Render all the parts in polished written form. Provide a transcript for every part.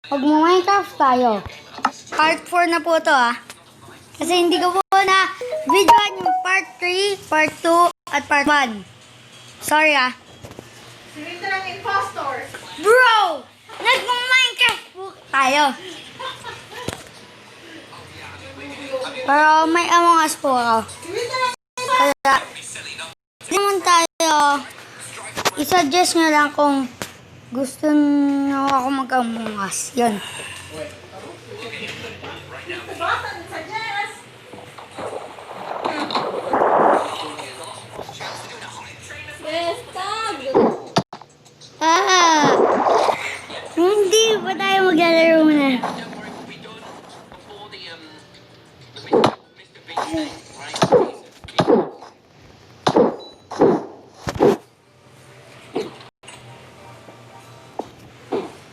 Mag-Minecraft tayo. Part 4 na po to Kasi hindi ko po na videoan yung part 3, part 2, at part 1. Sorry Sinita ng impostor. Bro! Nag-Minecraft po tayo. Pero may Among Us po ako. Kaya, hindi naman tayo. I-suggest nyo lang kung gusto nyo ako mag-Among Us. Yun. Hindi pa tayo maglalaro na.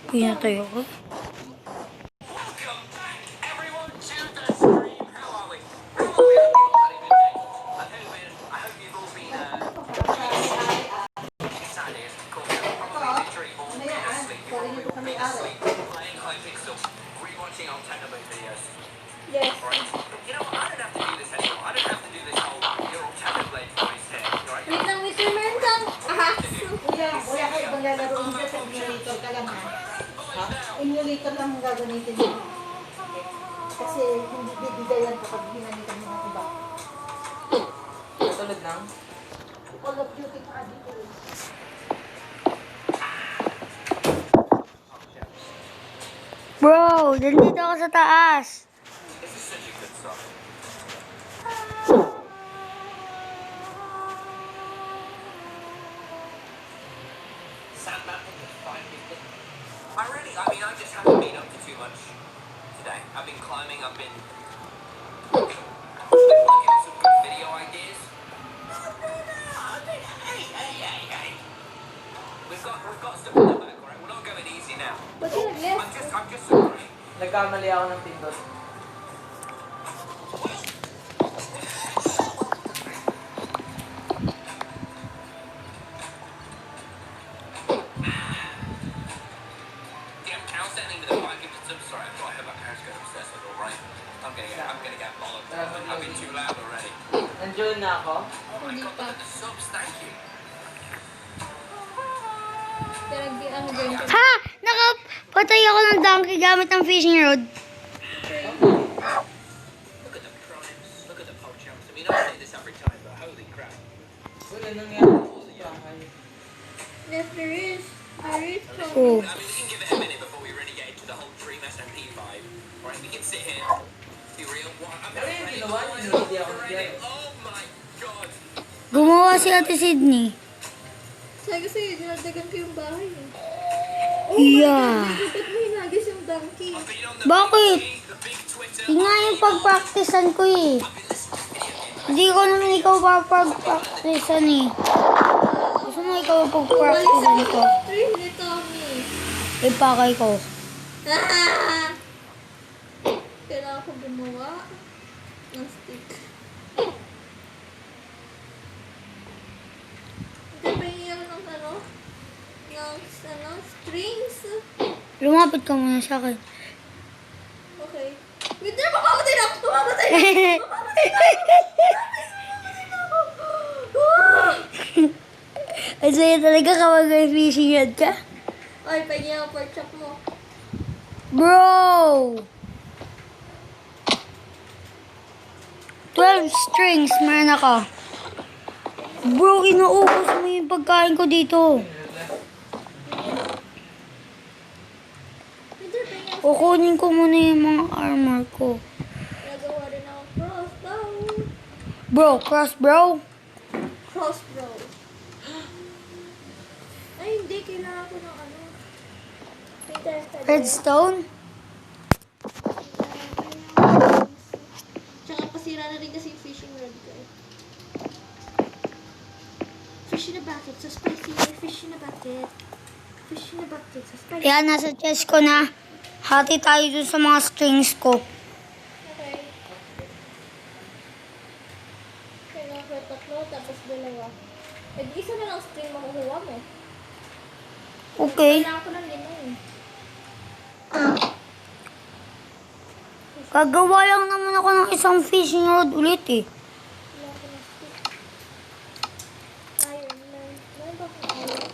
Pinatay ako. Yes. You know, I don't have to do this anymore. I don't have to do this whole you're all Technoblade voice test, right? Wait lang, meron lang. Wala ka ibang lalaroin dyan sa emulator ka lang ha? Emulator lang ang gagamitin mo. Kasi hindi bibigayan kapag hinanitan mo ng iba. Katulad ng? Call of Duty pa dito. Bro, nandito ako sa taas. This is such a good song. Sandmap is fine. I mean, I just haven't been up to too much today. I've been climbing, I've been working on some good video ideas. Hey. We've got stuff in the back, alright? We're not going easy now. Ba't ka nag-left? I'm just sorry. Nagkamali ako ng pindot. Yeah, I'm standing with a bike. I'm sorry, I've got to have my parents go upstairs with all right. I'm gonna get bollocks. I've been too loud already. Nandiyon na ako. Oh my god, look at the subs, thank you. Ano ganyan? Ha! Nakapatay ako ng donkey gamit ng fishing rod. Look at the crimes, look at the pole jumps. I mean, I say this every time, but holy crap. Wala nangyari sa bahay. Yes, there is. There is. Oh. I mean, we can give it a minute before we really get into the whole Dream SMP vibe. Right, we can sit here, be real. I'm Pero yung ready. ginawa niyo, hindi ako Ready. nandiyan. Oh my god. Gumawa si Ate Sydney. Sabi ko sa'yo, dinadagan ko yung bahay. Yeah. Ba't mo hinagis yung donkey? I've been on the Bakit? the big Twitter. Yun nga yung pag-practicean ko eh. Hindi ko naman ikaw pag-practicean eh. Gusto mo ikaw pag-practicean ko? Three ni Tommy. Ipakay ko. Kailangan ko gumawa ng stick. Ito ba yung ng strings? Lumapit ka muna sa akin. Okay. Wait, na, mamamatay na ako! Mamamatay na ako! Ay, sa'yo talaga kapag may fishing rod ka? Ay, pahingi ang pork chop mo. Bro! 12 strings, meron ako. Bro, inuubos mo yung pagkain ko dito. Winter, pahingi ang Kukunin ko muna yung mga armor ko. nagawa rin ako crossbow. Bro, cross bro. Crossbow. Ay, hindi. Kailangan ko ng ano. Winter, Redstone. Tsaka pasira na rin kasi yung fishing rod ko. Fish in a bucket, so spicy. Fish in a bucket. Fish in a bucket, so spicy. Yan, nasa chest ko na. Hati tayo dun sa mga strings ko. Okay. Kailangan ko tatlo, tapos dalawa. Eh, di isa na lang string makukuha mo. Okay. Kailangan ko ng lima eh. Ah. Gagawa lang naman ako ng isang fishing rod ulit eh. Wala ko na stick. Iron Man. Meron ba akong iron?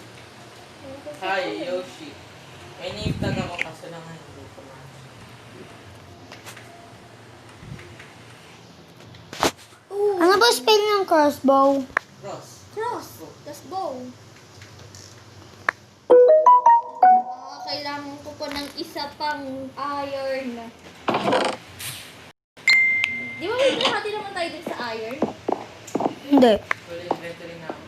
Meron ko Hi, Yoshi. May name tag ako kaso lang hindi ko na. Ooh, Ano ba spell ng crossbow? Cross. cross. Tas bow. Kailangan ko pa ng isa pang iron. Di ba may hati naman tayo din sa iron? Hindi. Full inventory na ako.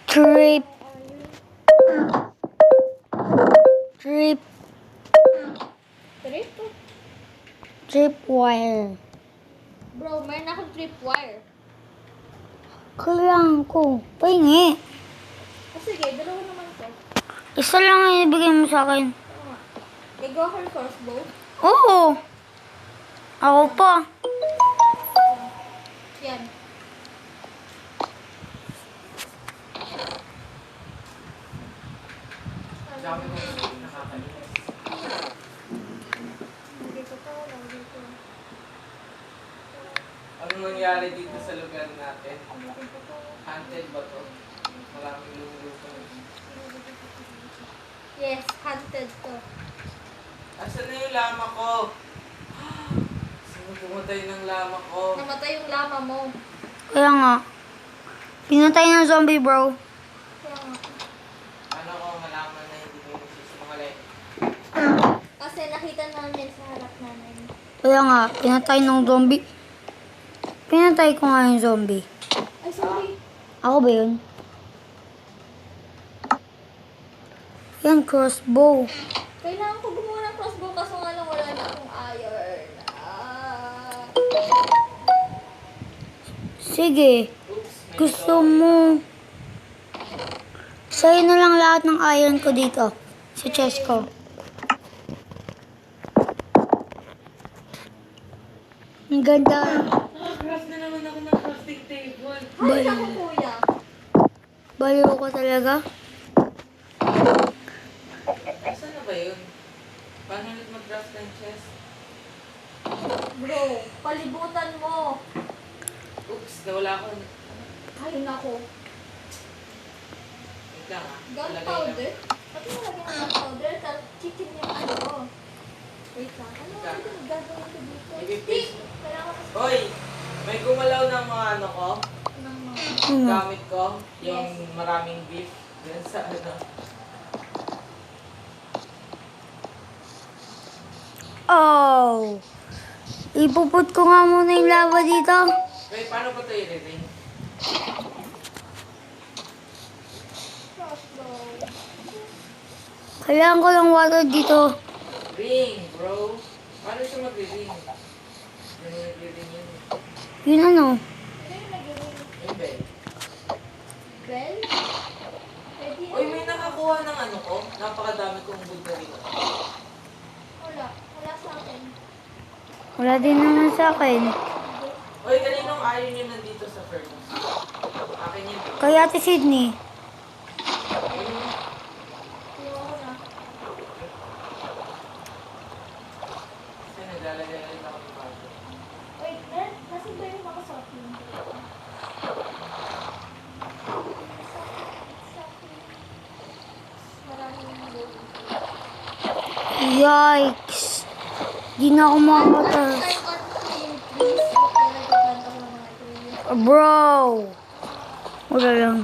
Trip. Iron. Trip. Trip? Tripwire. Bro, mayroon akong tripwire. Kailangan ko. Pahingi. Sige, dalawa naman to. Isa lang ang ibigay mo sa akin. Tama. Gagawa ko ng crossbow. Oo. Ako pa. Yan. Dami ko nakakalimutan. Lagay ko to, lagay ko. Anong nangyari dito sa lugar natin? Lagay ko to. Hunted ba to? Maraming lumuluto. Yes, hunted to. Asan na yung lama ko? Sino pumatay ng lama ko? Namatay yung lama mo. Kaya nga. Pinatay ng zombie, bro. Kaya nga. Ano ko malaman na hindi mo nagsisinungaling? Kasi nakita namin sa harap namin. Kaya nga, pinatay ng zombie. Pinatay ko nga yung zombie. Ay, sorry. Ako ba yun? Yan, crossbow. Kailangan ko gumawa ng crossbow kaso nga lang wala na akong iron. Sige. Oops, may Gusto mo. Sa'yo na lang lahat ng iron ko dito. Sa chest ko. Ang ganda. Craft na naman ako ng crafting table. Ay, naku kuya. Baliw ko talaga. Asan na ba yun? Paano ulit mag-craft ng chest? Bro, palibutan mo. Oops, nawala ako. Ay, naku. Wait lang ah. Gunpowder? Pati mo lagyan ng gunpowder? Chicken yung ano. Wait lang. Ano ang gagawin ko dito? Ipipaste Stick! Kailangan ko Hoy! May gumalaw ng mga ano ko, ng mga... Ano? gamit ko, yung Yes. maraming beef. Yan sa ano. Oh. Ipuput ko nga muna yung lava dito. Wait, paano ba ito i-ring? Crossbow. Kailangan ko ng water dito. Ring, bro! Paano siya mag-ring? Ganun nag-ring yun. Yun ano. Ano yung nag-ring? Yung bell. Bell? Pwede Uy, may nakakuha ng ano ko. Napakadami kong wood na rin. Wala. Wala sa akin. Wala din naman sa akin. Uy, kaninong iron yun nandito sa furnace? Akin yun. Kaya Ate Sydney. Ayun. Iwan ko na. Kasi naglalagay na rin ako ng bago. Wait, nasan ba yung mga software? Maraming load. Yikes. Di na ako makatas. Turn on clean, please. Kaya nagkakanta ko ng mga trees. Bro. Wala lang.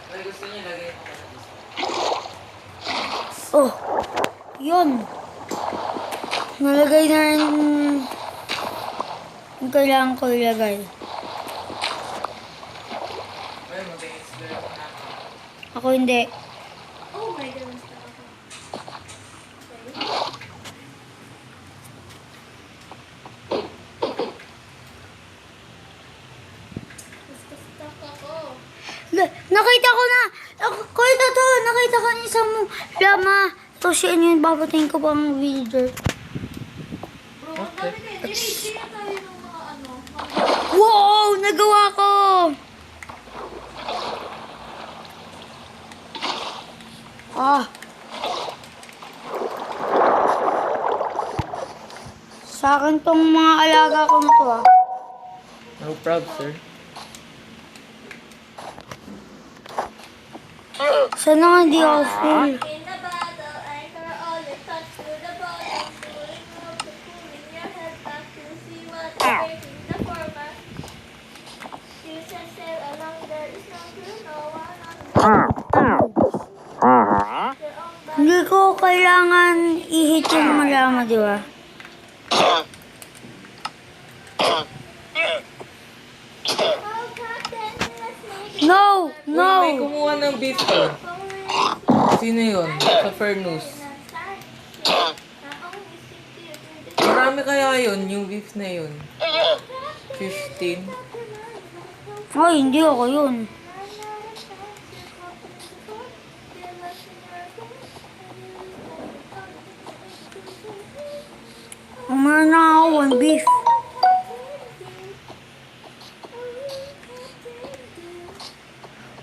Uy, gusto niyo lagay ko na dito. Oh. Yun. Nalagay na rin yung kailangan ko ilagay. Uy, mag-explore ako na. Ako hindi. Oh my God, mas ako. Okay. Mas stuck ako. Nakita ko na. Nakita to. Nakita ko ng isang lama. To siya yun. Papatayin ko pa ang villager. Bro, ang dami kayo. Dinate na tayo ng mga ano. Wow! Nagawa ko! Ah. Sa akin tong mga alaga kong to ah. No proud, sir. Sana nga hindi ako full. In the battle, anchor all your thoughts to the bottom. Pulling up the pulling your head back to see what you're breaking the format. You should sail along, there is no crew, no one on your own back. Hindi ko kailangan i-hit yung malama, di ba? Oh, Captain, let's make it. No! No! May kumuha ng beef ko. Sino yun? Sa Fernus. Marami kaya yun, yung beef na yun. 15. Ay, hindi ako yun. Umana na ako, one beef.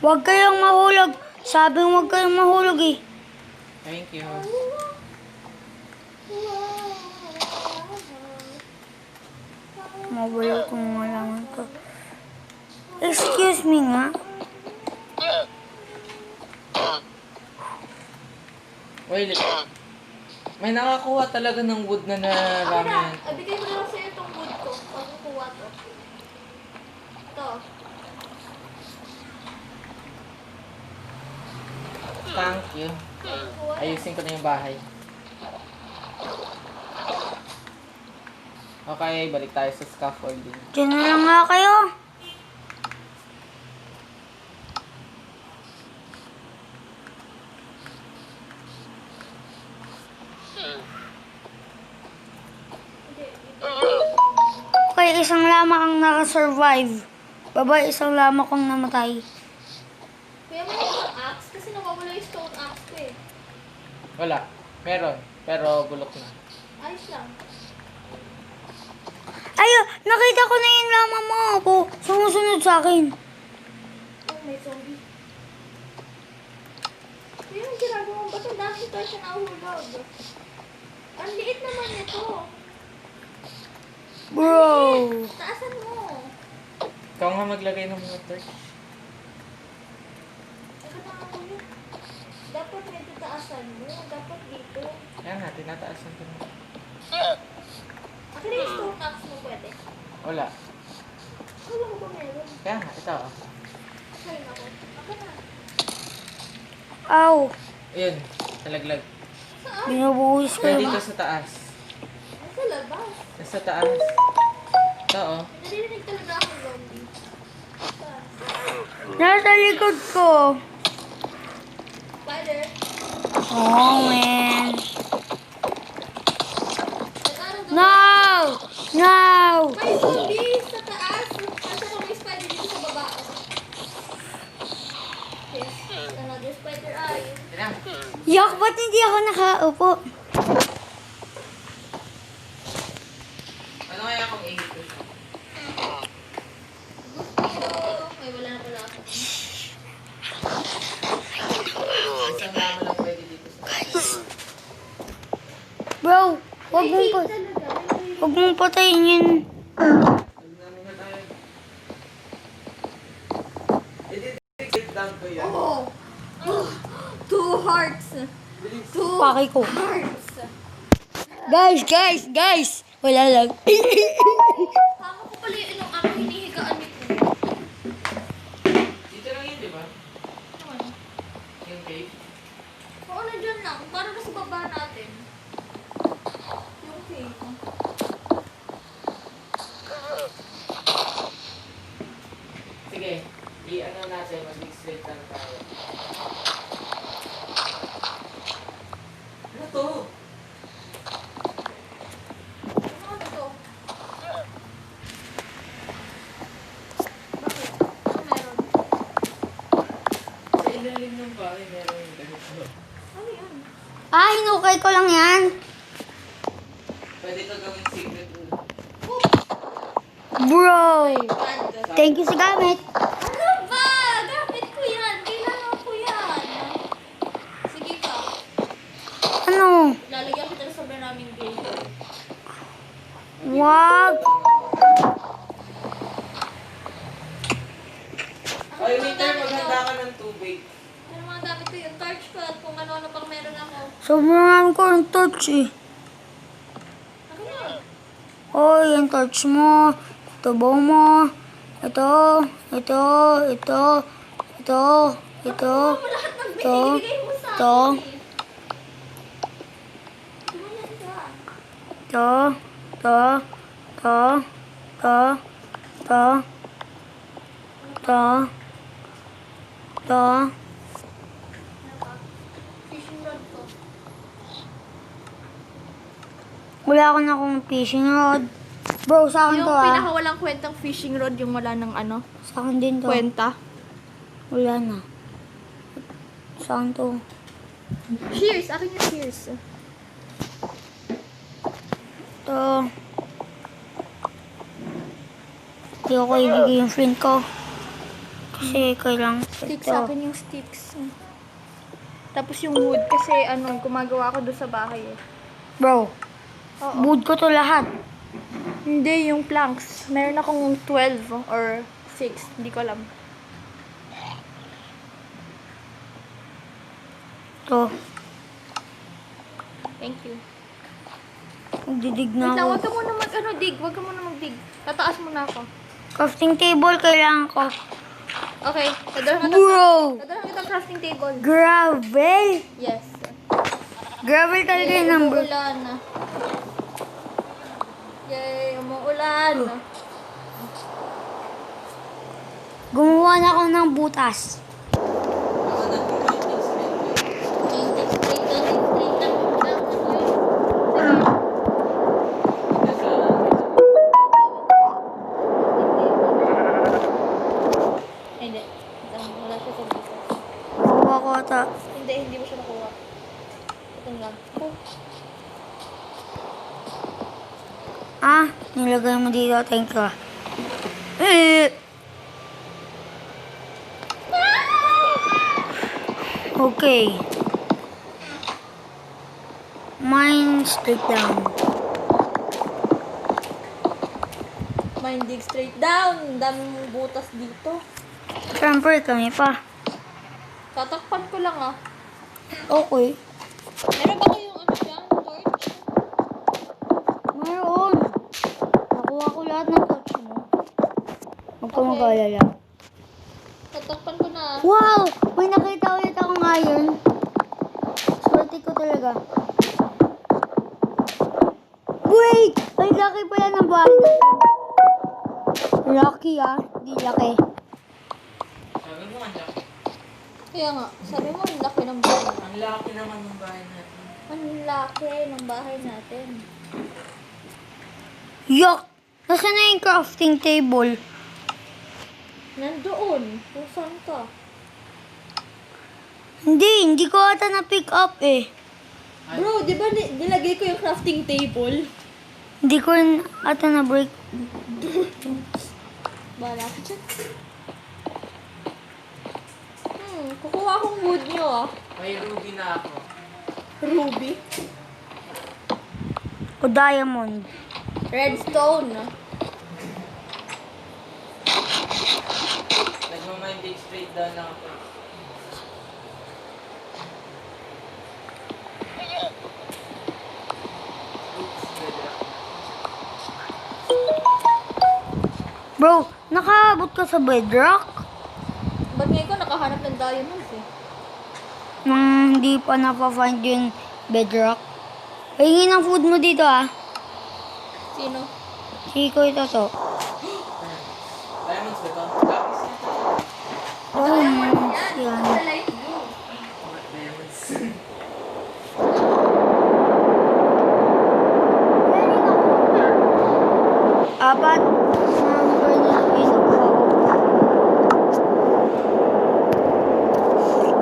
Huwag kayong mahulog. Sabi huwag kayong mahulog eh. Thank you. Mabalik kong malaman to. Excuse me nga. Wait. May nakakuha talaga ng wood na narami yan. Bigay ko na lang sa'yo itong wood ko. Pag kukuha to. Ito. Thank you. Ayusin ko na yung bahay. Okay, balik tayo sa scaffolding. Diyan na lang nga kayo. Okay, isang lamang ang nakasurvive. Baba, isang lamang kong namatay. Kuya mo yung axe kasi nawawala yung stone axe ko eh. Wala. Meron. Pero bulok na. Ayos lang. Ayo, nakita ko na yung lamang mo. Po, sumusunod sa akin. Oh, may zombie. Kuya, ang ginagawa mo ba ito? Dahil ito siya nahulog. Ang liit naman nito. Bro. Taasan mo. Ikaw nga maglagay ng mga torch. Ito na nga kuya. Dapat medyo taasan mo. Dapat dito. Yan nga, tinataasan ko na. Akin na yung stone axe mo pwede. Wala. Wala mo ba meron? Kaya nga, ito. Sayin ako. Akin na. Ow. Ayun, nalaglag. Saan? Binubuhis ko Kaya yung... dito sa taas. Nasa labas. Nasa taas. Ito, oh. Narinig talaga akong zombie. Saan? Nasa likod ko. Spider. Oh, man. Nag-aaral daw. No! No! May zombie sa taas. Nasa ko may spider dito sa baba. Yes. Another spider eye. Yan. Yak, ba't hindi ako nakaupo? Ano kaya kung ihit ko siya? Ay, wala na pala ako. Isang lama lang pwede dito sa taas. Bro, wag May mong hate pa... talaga. Wag mong patayin yun. Namin na tayo. I-take down ko yan. Oh. Two hearts. Two Pakay ko. hearts. Guys! Wala lang. Tama ko pala yung ano hinihigaan nito. Dito lang yun, di ba? Ano? Yung cave. Oo, nandyan lang. Parang nasa baba natin. Yung cave. Sige, i-ano natin, mag-straight lang tayo. Ano to? Ano to? Bakit? Ano meron? Sa ilalim ng bahay, meron yung ganito. Ano yun? Hinukay ko lang yan. Pwede ka gawing secret room. Bro! God. Thank you sa gamit. Ano ba? Gamit ko yan. Kailangan ko yan. Sige ka. Ano? Lalagyan kita sa sobrang raming game. Wag! Ay, waiter, maghanda ka ng tubig. Ano mga gamit ko yung torch ko at kung ano-ano pang meron ako. Sobrang ko yung torch eh. Ako na. Oh, yung torch mo. Ito bow mo. Ito. Ito. Ito. Ito. Ito. Ano lahat ng Ito. binibigay mo sa Ito. akin? Tumayan ka. Ito. Ito. Ito. Ito. Ito. Ito. Ito. Fishing rod ko. Wala ko na akong fishing rod. Bro, sa akin Yung to ah. pinakawalang kwentang fishing rod, yung wala ng ano, Sa akin din to. kwenta. Wala na. Sa akin to. Cheers! Akin yung cheers. Ito. Hindi ko ibigay yung flint ko. Kasi kailangan Sticks, ito. akin yung sticks. Tapos yung wood, kasi ano, gumagawa ako doon sa bahay eh. Bro, Oo. wood ko to lahat. Hindi, yung planks. Meron akong 12 or 6. Hindi ko alam. Ito. Thank you. Magdidig Wait na lang, ako. wag ka muna dig. Wag ka muna mag-dig. Tataas muna ako. Crafting table kailangan ko. Okay, dadalhan Bro! kita crafting table. Gravel! Yes. Gravel talaga yung number. Umuulan. Yay, umuulan. Gumawa na ako ng butas. Ako na tinitis. Straight lang. Hindi. Wala siya sa dito. Kuha ko ata. Hindi mo siya nakuha. Ito lang. Ah, nilagay mo dito. Thank you. Eh. Okay. Mine straight down. Mine dig straight down. Dami mong butas dito. Siyempre, kami pa. Tatakpan ko lang ah. Okay. Meron ba kayong ano dyan? Torch? Mayroon. Nakuha ko lahat ng touch mo. Huwag ka Okay. mag-alala. Tatakpan ko na ah. Wow! May nakita ulit akong iron. Swerte ko talaga. Wait! Ay, laki pala ng bahay natin. Lucky ah. Di laki. Sabi mo, ang laki. Kaya nga, sabi mo, ang laki ng bahay. Ang laki naman ng bahay natin. Ang laki ng bahay natin. Yuck! Nasaan na yung crafting table? Nandoon. Kung saan ka? Hindi ko ata na-pick up eh. Bro, di ba nilagay ko yung crafting table? Hindi ko rin ata na-break. Bahala ka dyan. Kukuha akong wood nyo ah. May ruby na ako. Ruby. O diamond. Redstone. Nagmaminding straight down lang ako. Oops, bedrock. Bro, nakaabot ka sa bedrock? Ba't ngayon ko nakahanap ng diamonds eh? Nang hindi pa napafind yung bedrock. Hingin ng food mo dito ah. Sino? Chico ito to. Diamonds ba ito? Lapis ito. Diamonds yan. Sa light blue. Diamonds. Apat. Number na inog ko.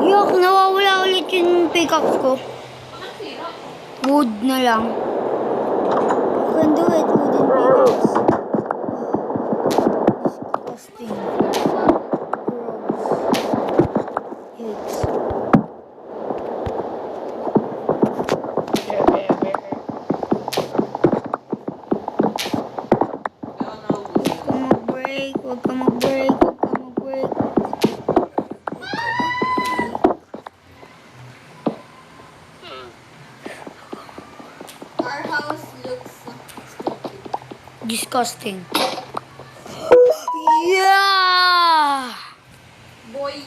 Yuck, nawawala ulit yung pickaxe ko. Wood na lang. You can do it, wooden pickaxe. Disgusting. Gross. Yikes. house looks stupid. Disgusting. Yeah! Boy.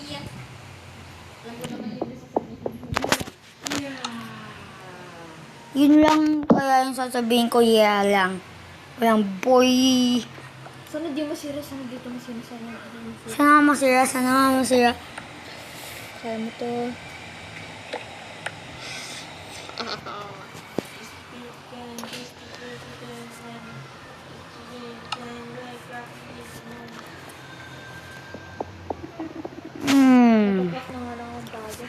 Alam ko naman yung sasabihin. Yun lang kaya yung sasabihin ko, yeah lang. Walang boy. Sana di masira, sana dito masira, sana di masira. Sana nga masira, sana nga masira. Kaya mo to. Pagkas na nga lang ang bago.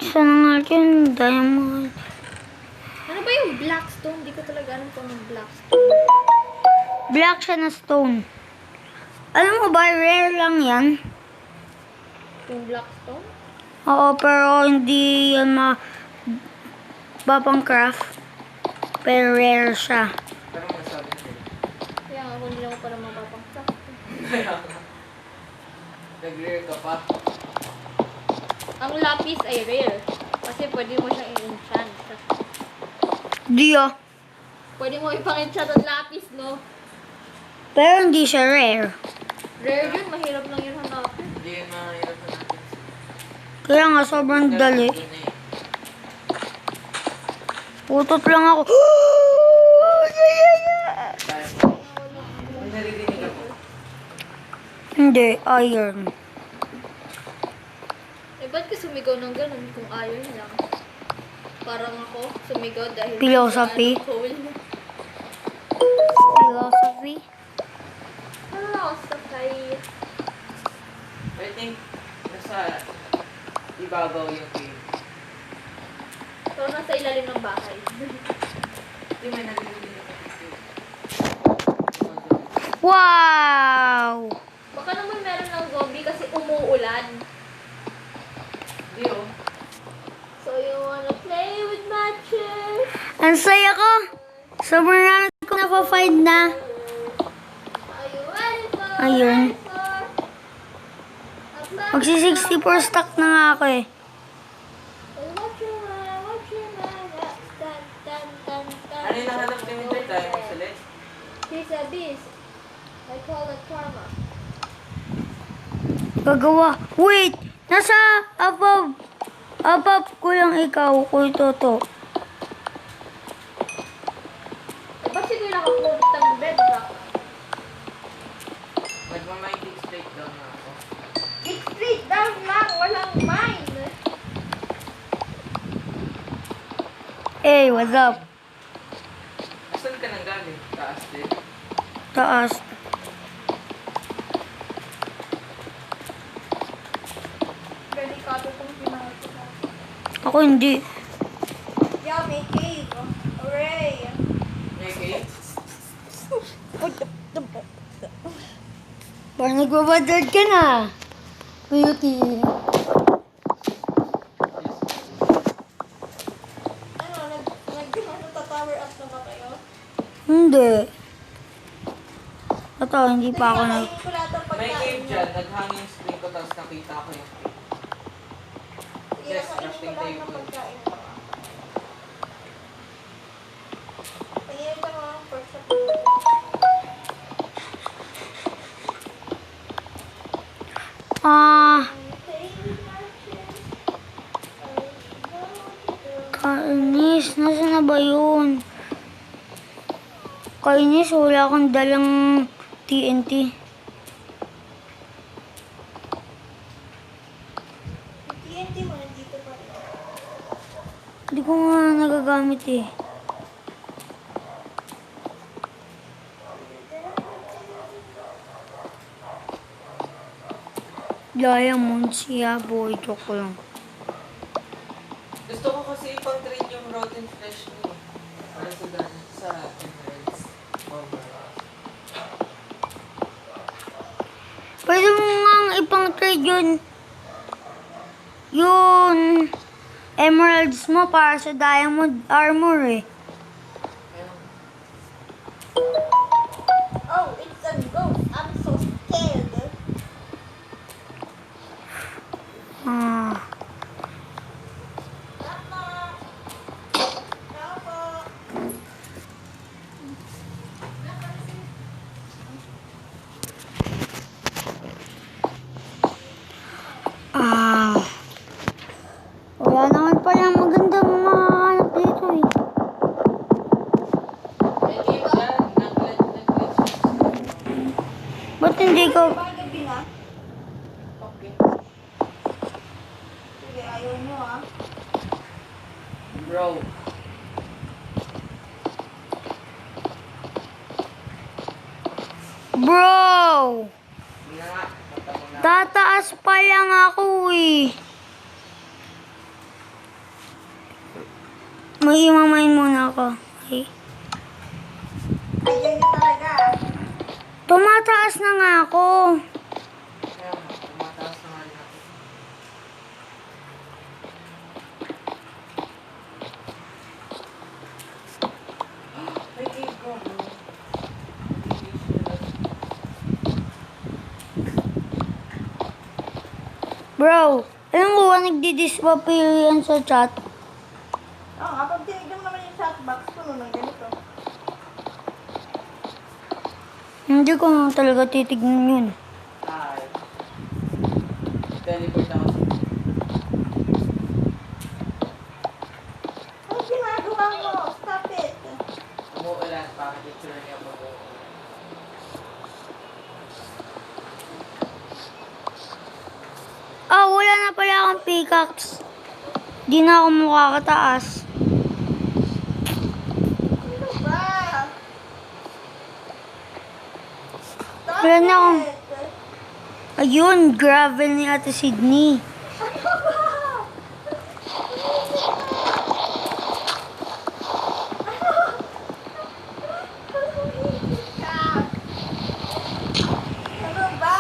Sana nga yun, diamond. Ano ba yung blackstone? Hindi ko talaga alam kung anong blackstone. Black siya na stone. Alam mo ba, rare lang yan. Yung blackstone? Oo, pero hindi yan mapang craft. Pero rare siya. Pero masabi nila. Kaya nga, kung hindi ako para mapapangsak. Kaya nga. Nag-rear ka pa. Ang lapis ay rare. Kasi pwede mo siyang i-enchant. Di ah. Pwede mo ipang-enchant ang lapis, no? Pero hindi siya rare. Rare yun, mahirap lang yun hanapin. Hindi yun mahirap na natin. Kaya nga, sobrang dali. Doon eh. Putot lang ako. Kaya mo. May naririnig ako. Hindi, iron. Eh, ba't ka sumigaw ng ganun kung iron lang? Parang ako, sumigaw dahil... Philosophy. Cool. Philosophy. Philosophy. I think, nasa ibabaw yung cave. So, nasa ilalim ng bahay. Hindi, may naririnig ako. Wow! Baka naman meron ng zombie kasi umuulan. Hindi oh. So, you wanna play with matches? Ang saya ko! Sobrang namin ko napafind na. Are you ready for? Ayun. Ready for? Magsi 64 stock na nga ako eh. What you wanna, dun, dun, dun, dun. Ano yung nahanap ni Mr. Time, Celeste? He's a beast. I call it karma. Gagawa. Wait! Nasa above. Above ko lang ikaw, Kuya Toto. Eh, ba't siguro nakapunta ng bedrock? Nagmaminding straight down na ako. Dig straight down lang, walang mine. Hey, what's up? Saan ka nang galing? Taas din. Taas. Delikado kong pinakasin. Ako hindi. Yeah, may cave. Hooray! May cave? Parang nagbabadard ka na. Beauty. Ano, nag-tower up na ba kayo? Hindi. Ito, hindi pa ako nag... Kakainin ko lahat ng May pagkain cave niyo. dyan. Naghangin screen ko tapos nakita ko yung cave. Sige, Yes, nakainin ko crafting lahat ng table. pagkain ko. Panginin ka mga pork sa puto. Kainis. Nasaan na ba yun? Kainis, wala akong dalang TNT. TNT mo nandito pa rin. Hindi ko nga nagagamit eh. Diamond siya, boy. Joke lang. Gusto ko kasi ipang-trade yung rotten flesh mo. Para sa emeralds. Pwede mo nga ipang-trade yun emeralds mo para sa diamond armor eh. Oh, it's a ghost. I'm so scared. Ah, Papa! Papa! Bro. Bro! Hindi na nga. Punta mo na. Tataas pa lang ako eh. May imamain muna ako. Okay. Ay, ganyan talaga. Tumataas na nga ako. Kaya nga, tumataas na nga rin ako. Ay, cake ko, bro. Bro, alam mo ba nagdi-disappear yan sa chat? Oo, kapag tinignan mo naman yung chatbox, puno ng ganito. Hindi ko na talaga titignan yun. Ay. Teleport ako sa... Ano ginagawa mo? Stop it. Umuulan para picture niya po. Ah, wala na pala akong pickaxe. Di na ako makakataas. Ano ba? Stop Wala na akong... it. Ayun, gravel ni Ate Sydney. Ano ba? Ano ba?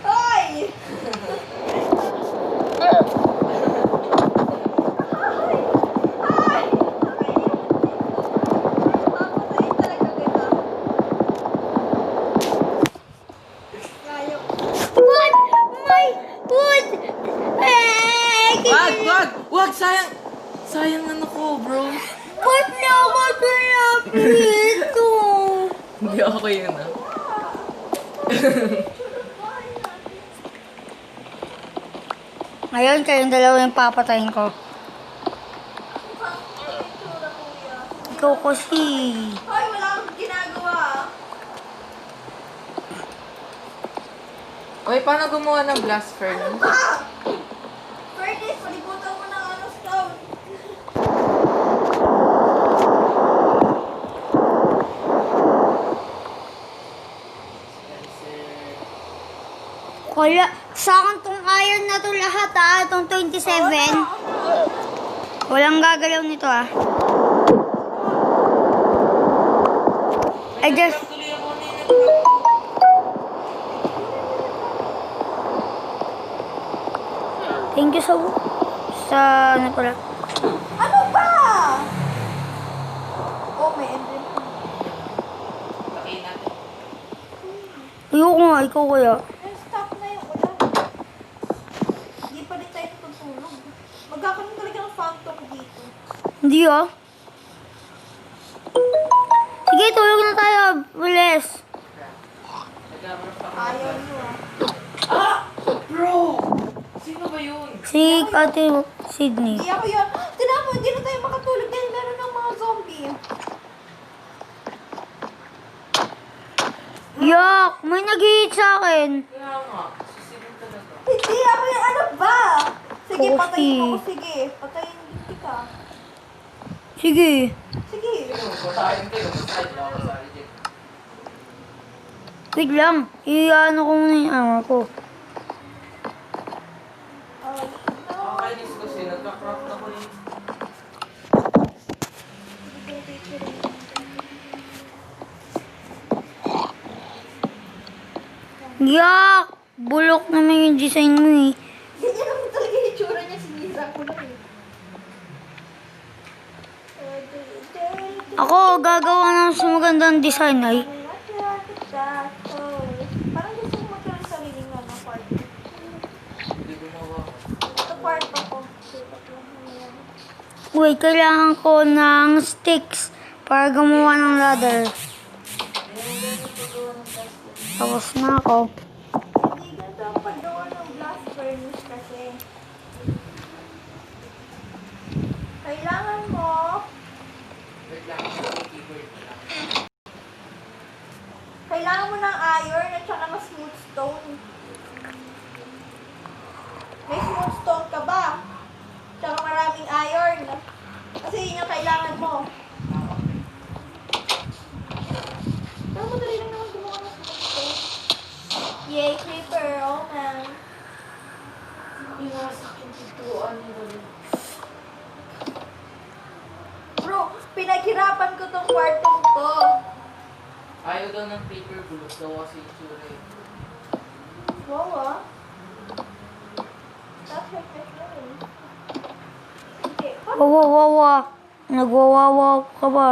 Hoy! Ay! Papatayin talaga kita. Layo. What? My food! Wag! Wag! Wag! Sayang! Sayang ano ko, bro. Ba't na ako dito? Hindi ako yun, ah. Ngayon, kayong dalawa yung papatayin ko. Ikaw kasi. Hoy, wala akong ginagawa. Oy, paano gumawa ng blast furnace? Curtis, palibutan mo ng ano stone. Wala. Sa akin tong iron na to lahat itong 27. Walang gagalaw nito I just... Tuloy ako na yun. Thank you sa ano pala. Ano ba? Oh, may engine. Takiin natin. Ayoko nga, ikaw kaya. Stop na yung ulan. Hindi pa rin tayo tutulog. Magkakaroon talaga ng phantom dito. Hindi Sige, tulog na tayo. Bilis. Nag-abroad pa ako. Ayaw nyo Ah! Bro! Sino ba yun? Si Ate Sydney. Hindi ako yun. Tinan mo, hindi na tayo makatulog dahil meron ng mga zombie. Yak! May nag-hit sa akin. Kaya nga. Sisilip talaga. Hindi ako yun. Ano ba? Sige, Okay. patayin mo ko. Sige, patayin kita. Sige. Sige. Basahin kayo. Basahin lang ako sa legit. Wait lang. I-ano ko muna yung armor ko. Nakakainis kasi nagka-craft ako eh. Yak! Bulok naman yung design mo eh. Ganyan naman talaga yung itsura niya. Sinira ko lang eh. Ako, gagawa ng mas magandang design ay. Parang gusto mo magkaroon ng sariling ano, party. Hindi gumawa ko. Ito part ako. Sipat lang yan. Wait, kailangan ko ng sticks para gumawa ng ladder. Tapos na ako. Hindi ganito ang paggawa ng blast furnace kasi. Kailangan mo Wait lang. Keyboard na lang. kailangan mo ng iron at saka ng smooth stone. May smooth stone ka ba? Tsaka ano yun? Bro, pinaghirapan ko tong kwartong to. Ayaw daw ng paper bulok daw kasi itsura eh. Wow, ah. Perfect na yun. Hindi. Wawawawa. Nagwawawa ka ba?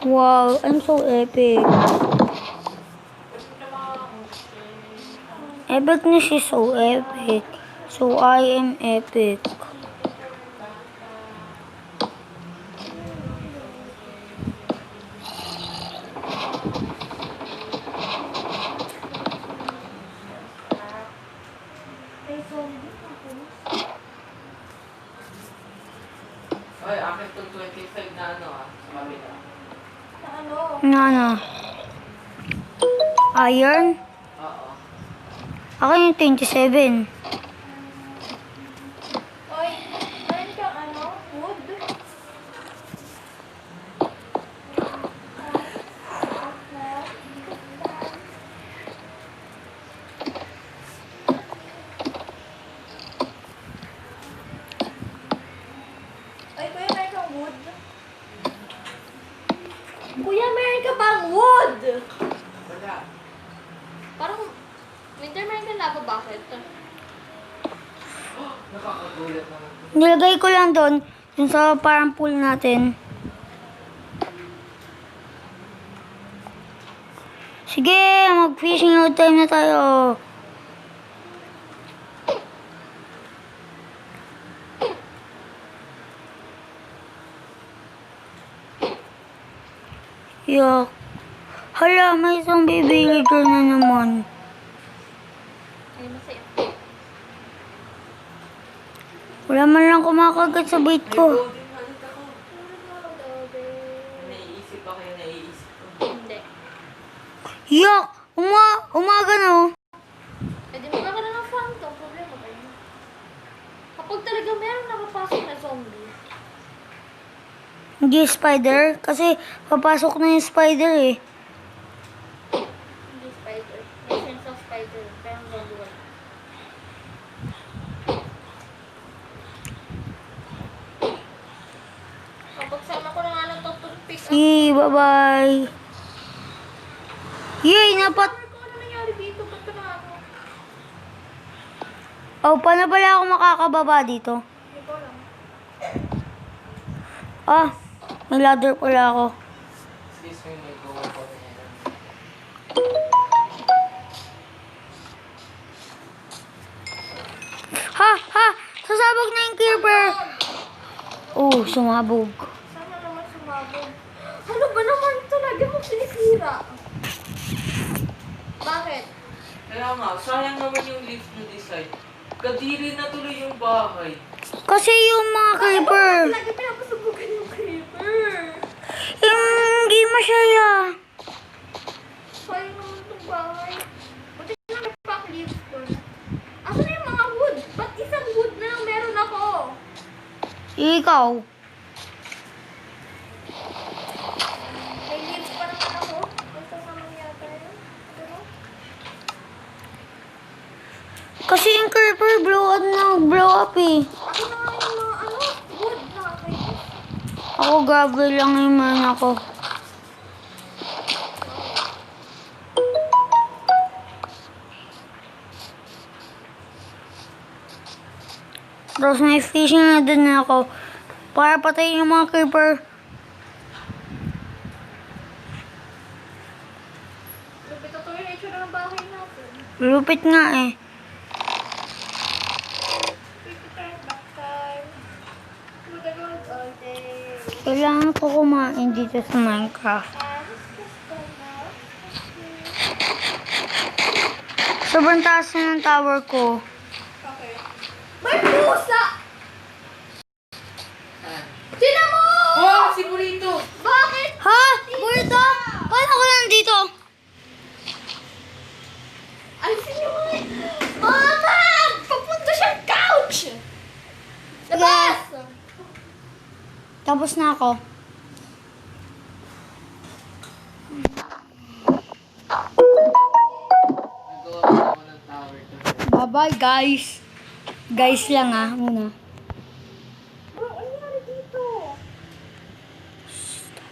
Wow, I'm so epic. Epicness is so epic. So I am epic. May zombie ako. Ay, akin tong 25 na ano sa kabila. Sa ano? Ano? Iron? Oo. Ako yung 27. Oy, meron kang ano? Wood? Ay, kuya, meron kang wood? Kuya, meron ka bang wood? Wala. Parang, Winter, meron kang lava bucket. Nakakagulat naman. Nilagay ko lang doon, dun sa parang pool natin. Sige, mag-fishing out time na tayo. Yuck. Hala, may isang baby villager na naman. Ay, masaya. Wala man lang kumakagat sa bait May ko. golden halit ako. Naiisip ako yung naiisip ko. Hindi. Yuck! Umaga na oh. Pwede mo ka na ng phantom. Problema ba yun? Kapag talaga meron nakapasok na zombie. Hindi spider. Kasi papasok na yung spider eh. Hindi spider. May sense of spider. Pero ang zombie wala. Kapag sama ko na nga ng toothpick. Yay, bye-bye. Yay, napat... Ano nangyari dito? Ba't ka na ako? Oh, paano pala ako makakababa dito? Hindi ko alam. Ah, may ladder pala ako. Excuse me, may goal ko na yan. Ha! Ha! Sasabog na yung creeper! Oh, sumabog. Sana naman sumabog. Ano ba naman ito? Lagi mo sinisira. Bakit? Kaya nga, sayang naman yung lift na design. Kadiri na tuloy yung bahay. Kasi yung mga creeper, Lagi pinapasubugan yung creeper. hindi masaya. Sayang naman itong bahay. Buti na may pack leaves ko. Asan na yung mga wood? Ba't isang wood na lang meron ako? Ikaw. May leaves pa naman ako. Basta naman yata yun. Ano? Kasi yung creeper blow up eh. Ako na nga yung mga ano, wood na kayo. Ako grabe lang yung man ako. Tapos may fishing na din ako. Para patayin yung mga creeper. Lupit ito yung itsura ng bahay natin. Lupit nga eh. Return back time. To the good old days. Kailangan ko kumain dito sa Minecraft. Sobrang taas na ng tower ko. Okay. May pusa! Ayan. Tinan mo! Oh, si Burrito! Bakit? Ha? Burrito? Paano ko nandito? Alisin niyo nga. Mama! Papunta siyang couch! Labas! Tapos na ako. Nagawa ko ng tower to. Bye-bye, guys. Guys lang muna.